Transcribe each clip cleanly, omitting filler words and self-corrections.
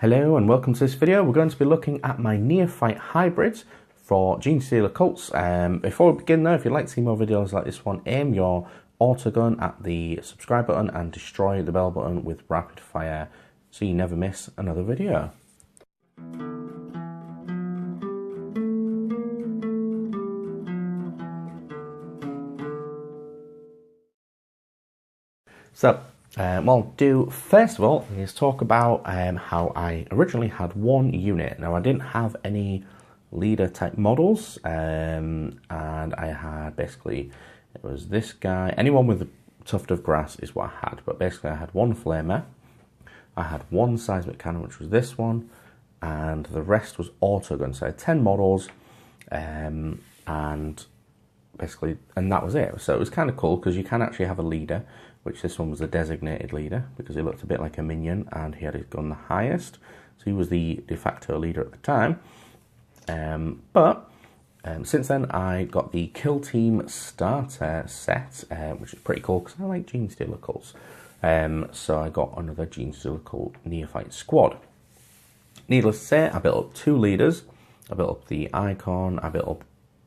Hello and welcome to this video. We're going to be looking at my Neophyte hybrids for Gene Stealer cults. Before we begin though, if you'd like to see more videos like this one, aim your auto gun at the subscribe button and destroy the bell button with rapid fire so you never miss another video. So, what I'll do first of all is talk about how I originally had one unit. Now I didn't have any leader type models, and I had basically, it was this guy, anyone with a tuft of grass is what I had, but basically I had one flamer, I had one seismic cannon, which was this one, and the rest was auto gun. So I had 10 models, and basically, and that was it. So it was kind of cool because you can actually have a leader, which this one was a designated leader because he looked a bit like a minion and he had his gun the highest. So he was the de facto leader at the time. But since then I got the Kill Team starter set, which is pretty cool because I like Gene Stealer cults. So I got another Gene Stealer cult Neophyte Squad. Needless to say, I built up 2 leaders. I built up the icon, I built up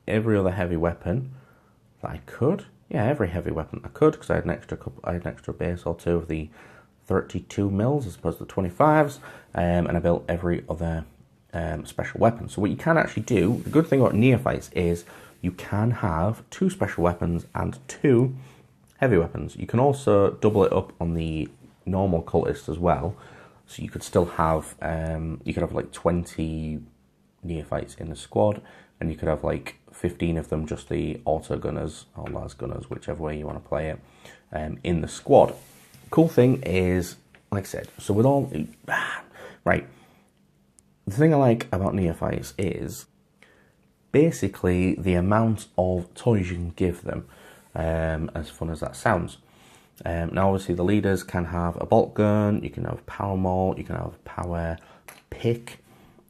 every other heavy weapon that I could. Yeah, every heavy weapon I could, because I had an extra base or 2 of the 32 mils as opposed to the 25s, and I built every other special weapon. So what you can actually do, the good thing about Neophytes is you can have 2 special weapons and 2 heavy weapons. You can also double it up on the normal cultist as well, so you could still have, you could have like 20 Neophytes in the squad, and you could have like 15 of them, just the auto gunners or las gunners, whichever way you want to play it, in the squad. Cool thing is, like I said, so with all, right, the thing I like about Neophytes is basically the amount of toys you can give them, as fun as that sounds. Now obviously the leaders can have a bolt gun, you can have power maul, you can have power pick,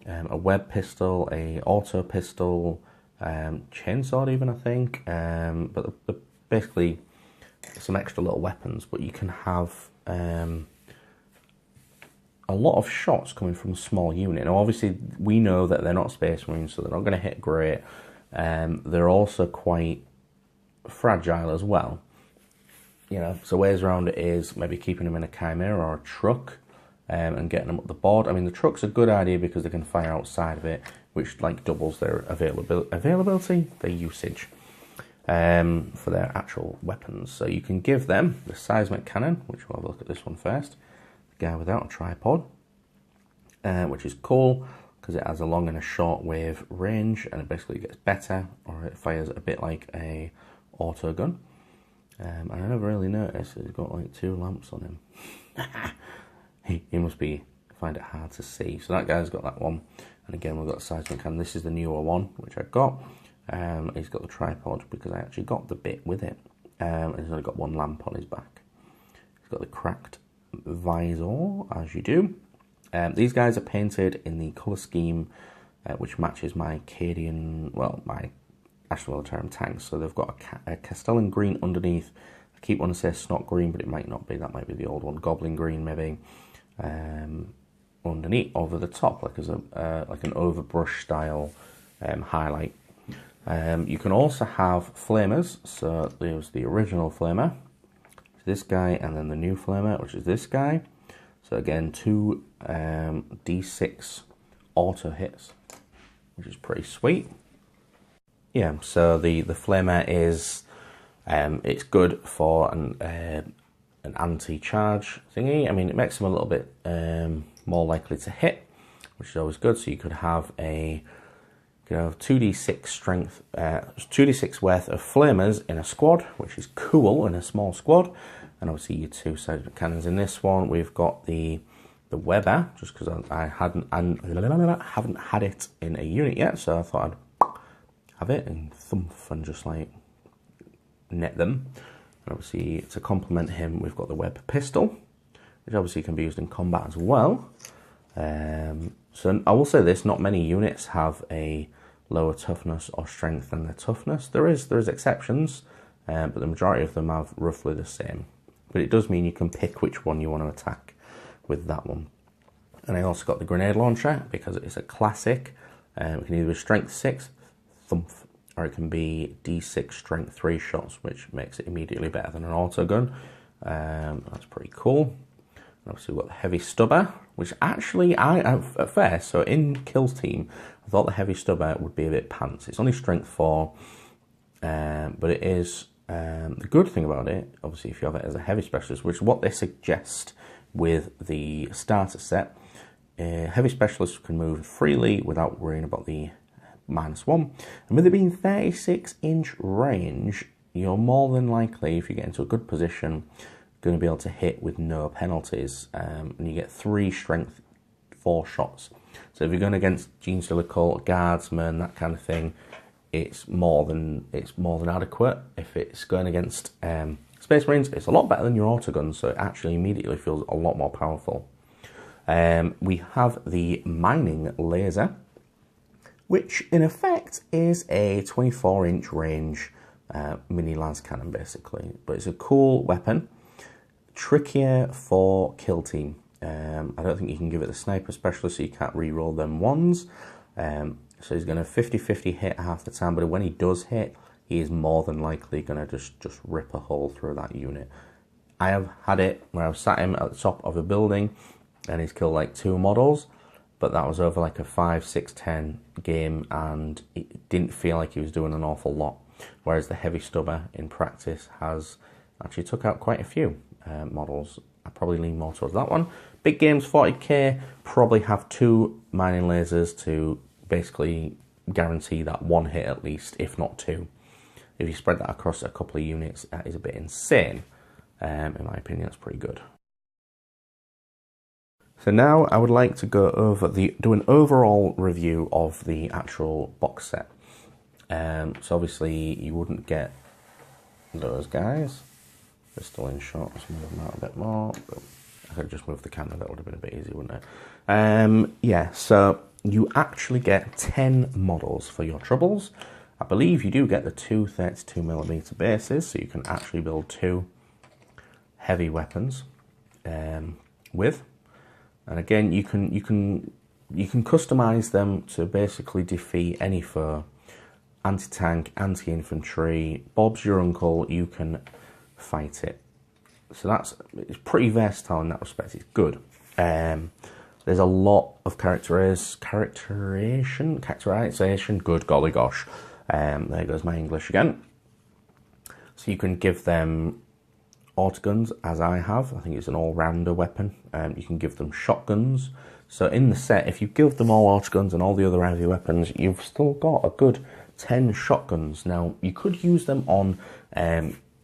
a web pistol, a auto pistol, chainsaw even I think, but they're basically some extra little weapons. But you can have a lot of shots coming from a small unit. Now obviously we know that they're not Space Marines, so they're not going to hit great. They're also quite fragile as well, you know, so ways around it is maybe keeping them in a Chimera or a truck, and getting them up the board. I mean, the truck's a good idea because they can fire outside of it, which like doubles their availability, their usage, for their actual weapons. So you can give them the Seismic Cannon, which we'll have a look at this one first, the guy without a tripod, which is cool because it has a long and a short wave range, and it basically gets better, or it fires a bit like a auto gun. And I never really noticed he's got like 2 lamps on him. He must find it hard to see. So that guy's got that one. And again, we've got Seismic Cannon. This is the newer one, which I got. He's got the tripod because I actually got the bit with it. And he's only got 1 lamp on his back. He's got the cracked visor, as you do. These guys are painted in the colour scheme, which matches my Cadian, well, my Ashes Militarum tanks. So they've got a Castellan green underneath. I keep wanting to say snot green, but it might not be. That might be the old one. Goblin green, maybe. Underneath, over the top, like as like an overbrush style highlight. You can also have flamers. So there's the original flamer, this guy, and then the new flamer, which is this guy. So again, 2 D6 auto hits, which is pretty sweet. Yeah. So the flamer is it's good for an anti-charge thingy. I mean, it makes them a little bit more likely to hit, which is always good. So you could have 2d6 strength, 2d6 worth of flamers in a squad, which is cool in a small squad. And obviously your 2 seismic cannons in this one. We've got the Weber, just because I haven't had it in a unit yet, so I thought I'd have it and thump and just like net them. And obviously, to complement him, we've got the web pistol, which obviously can be used in combat as well. So I will say this, not many units have a lower toughness or strength than their toughness. There is exceptions, but the majority of them have roughly the same. But it does mean you can pick which one you want to attack with that one. And I also got the grenade launcher because it's a classic. It can either be strength 6, thump, or it can be D6 strength 3 shots, which makes it immediately better than an auto gun. That's pretty cool. And obviously we've got the heavy stubber, which actually at first, so in Kills team, I thought the heavy stubber would be a bit pants. It's only strength 4, but it is, the good thing about it, obviously if you have it as a heavy specialist, which is what they suggest with the starter set, heavy specialists can move freely without worrying about the -1. And with it being 36-inch range, you're more than likely, if you get into a good position, going to be able to hit with no penalties. And you get 3 strength 4 shots. So if you're going against Genestealer Cult, Guardsmen, that kind of thing, it's more than adequate. If it's going against Space Marines, it's a lot better than your autoguns, so it actually immediately feels a lot more powerful. We have the mining laser, which in effect is a 24-inch range mini las cannon basically, but it's a cool weapon, trickier for kill team. I don't think you can give it the sniper specialist, so you can't re-roll them ones. So he's going to 50-50 hit half the time, but when he does hit, he is more than likely going to just rip a hole through that unit. I have had it where I've sat him at the top of a building and he's killed like 2 models, but that was over like a 5, 6, 10 game and it didn't feel like he was doing an awful lot. Whereas the heavy stubber in practice has actually took out quite a few models. I probably lean more towards that one. Big games, 40k, probably have 2 mining lasers to basically guarantee that 1 hit at least, if not 2. If you spread that across a couple of units, that is a bit insane. In my opinion, that's pretty good. So now I would like to go over do an overall review of the actual box set. So obviously you wouldn't get those guys. They're still in shot. Let's move them out a bit more. I could just move the camera. That would have been a bit easier, wouldn't it? Yeah. So you actually get 10 models for your troubles. I believe you do get the 2 32mm bases, so you can actually build 2 heavy weapons with. And again, you can customize them to basically defeat any foe. Anti-tank, anti-infantry, Bob's your uncle, you can fight it. So it's pretty versatile in that respect. It's good. There's a lot of characterization. Good golly gosh. There goes my English again. So you can give them autoguns, as I have. I think it's an all-rounder weapon. You can give them shotguns. So in the set, if you give them all autoguns and all the other heavy weapons, you've still got a good 10 shotguns. Now, you could use them on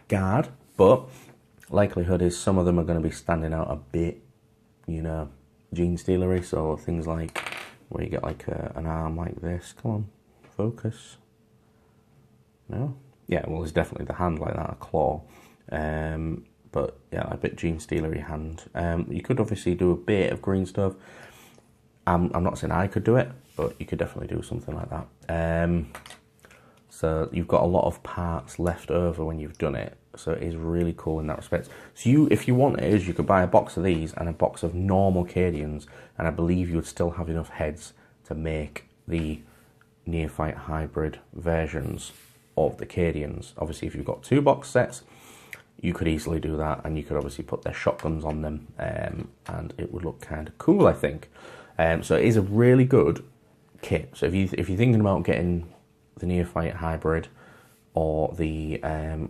guard, but likelihood is some of them are going to be standing out a bit, you know, Genestealery. So things like where you get like an arm like this. Come on, focus. No? Yeah, well, there's definitely the hand like that, a claw. But yeah, a bit Genestealery hand. You could obviously do a bit of green stuff. I'm not saying I could do it, but you could definitely do something like that. So you've got a lot of parts left over when you've done it. So it is really cool in that respect. So if you wanted, you could buy a box of these and a box of normal Cadians, and I believe you would still have enough heads to make the Neophyte hybrid versions of the Cadians. Obviously, if you've got 2 box sets, you could easily do that, and you could obviously put their shotguns on them, and it would look kind of cool, I think. So it is a really good kit. So if you're thinking about getting the Neophyte hybrid or the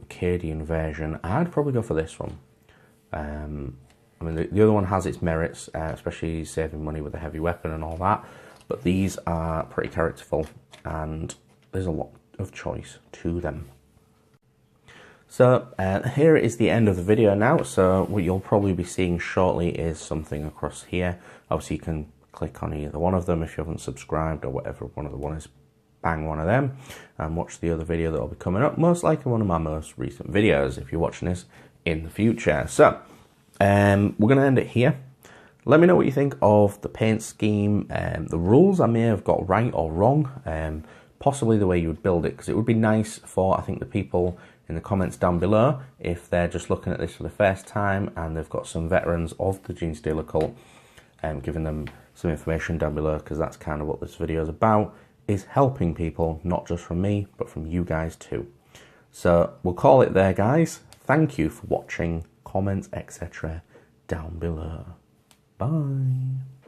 Cadian version, I'd probably go for this one. I mean, the other one has its merits, especially saving money with a heavy weapon and all that, but these are pretty characterful, and there's a lot of choice to them. So here is the end of the video now. So what you'll probably be seeing shortly is something across here. Obviously you can click on either one of them if you haven't subscribed, or whatever one of the one is, bang one of them and watch the other video that will be coming up, most likely one of my most recent videos if you're watching this in the future. So we're going to end it here. Let me know what you think of the paint scheme, the rules I may have got right or wrong, possibly the way you would build it, because it would be nice for, I think, the people in the comments down below, if they're just looking at this for the first time and they've got some veterans of the Genestealer cult, giving them some information down below, because that's kind of what this video is about, is helping people, not just from me, but from you guys too. So we'll call it there, guys. Thank you for watching. Comments, etc. down below. Bye.